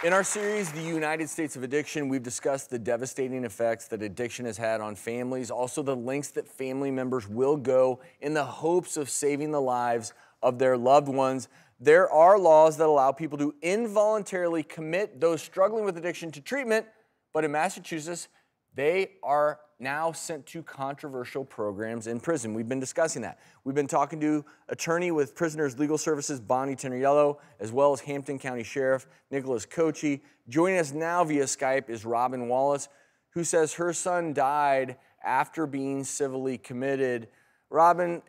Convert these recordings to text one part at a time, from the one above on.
In our series, The United States of Addiction, we've discussed the devastating effects that addiction has had on families, also the lengths that family members will go in the hopes of saving the lives of their loved ones. There are laws that allow people to involuntarily commit those struggling with addiction to treatment, but in Massachusetts, they are now sent to controversial programs in prison. We've been discussing that. We've been talking to attorney with Prisoners Legal Services, Bonnie Teneriello, as well as Hampton County Sheriff Nicholas Cochi. Joining us now via Skype is Robin Wallace, who says her son died after being civilly committed. Robin,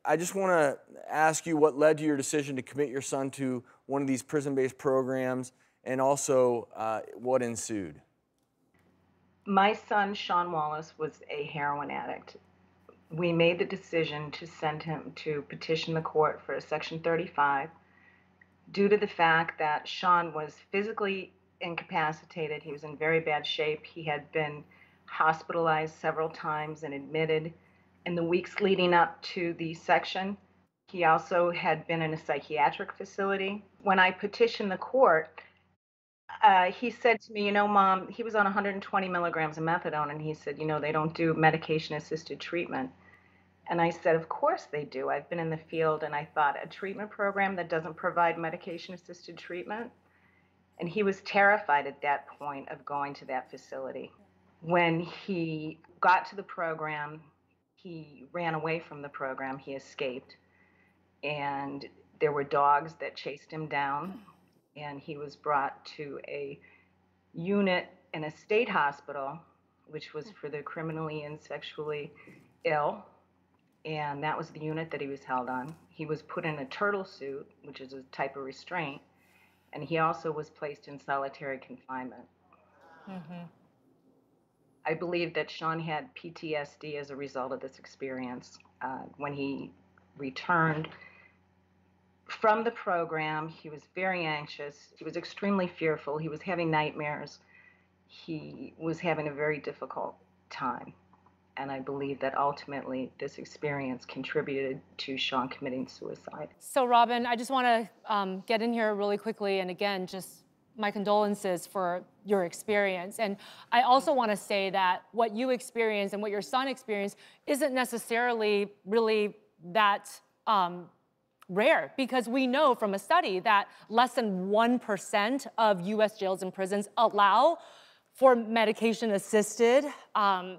I just want to ask you what led to your decision to commit your son to one of these prison-based programs, and also what ensued. My son, Shawn Wallace, was a heroin addict. We made the decision to send him to petition the court for a Section 35 due to the fact that Shawn was physically incapacitated. He was in very bad shape. He had been hospitalized several times and admitted in the weeks leading up to the section. He also had been in a psychiatric facility. When I petitioned the court, he said to me, you know, Mom, he was on 120 milligrams of methadone, and he said, you know, they don't do medication-assisted treatment. And I said, of course they do. I've been in the field, and I thought, a treatment program that doesn't provide medication-assisted treatment? And he was terrified at that point of going to that facility. When he got to the program, he ran away from the program. He escaped. And there were dogs that chased him down. And he was brought to a unit in a state hospital, which was for the criminally and sexually ill. And that was the unit that he was held on. He was put in a turtle suit, which is a type of restraint. And he also was placed in solitary confinement. Mm-hmm. I believe that Shawn had PTSD as a result of this experience. When he returned from the program, he was very anxious. He was extremely fearful. He was having nightmares. He was having a very difficult time. And I believe that ultimately this experience contributed to Shawn committing suicide. So Robin, I just want to get in here really quickly, and again, just my condolences for your experience. And I also want to say that what you experienced and what your son experienced isn't necessarily really that rare, because we know from a study that less than 1% of US jails and prisons allow for medication-assisted,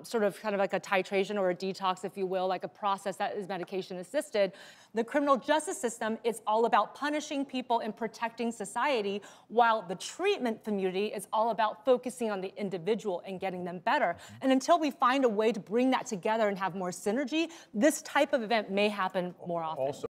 sort of kind of like a titration or a detox, if you will, like a process that is medication-assisted. The criminal justice system is all about punishing people and protecting society, while the treatment community is all about focusing on the individual and getting them better. And until we find a way to bring that together and have more synergy, this type of event may happen more often.